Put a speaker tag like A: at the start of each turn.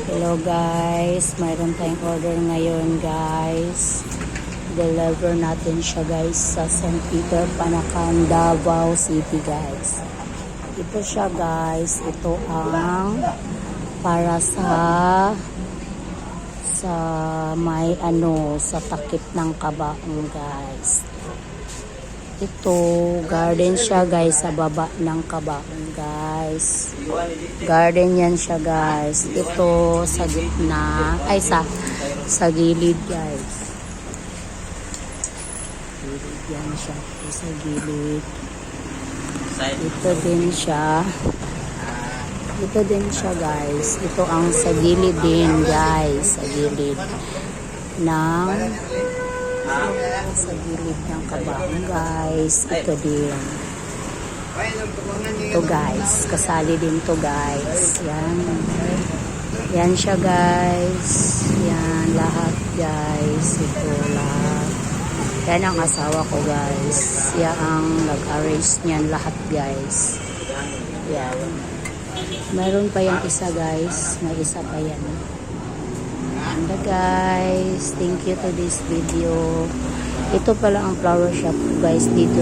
A: Hello guys, mayroon tayong order ngayon guys. Deliver natin siya guys sa St. Peter, Panacan, Davao City guys. Ito siya guys, ito ang para sa may sa takip ng Kabaong guys. Ito, garden siya guys sa baba ng Kabaong guys. Garden yan siya guys. Ito sa gitna, ay sa gilid guys. Gilid yan siya. Ito sa gilid. Ito din siya. Ito din siya guys. Ito ang sa gilid din guys. Sa gilid ng Kabaong guys. Ito din. Ito guys. Kasali din to guys. Yan. Yan siya guys. Yan lahat guys. Ito lahat. Yan ang asawa ko guys. Yan ang nag-arrange niyan lahat guys. Yan. Mayroon pa yung isa guys. May isa pa yan. And guys, thank you to this video. Ito pala ang flower shop guys dito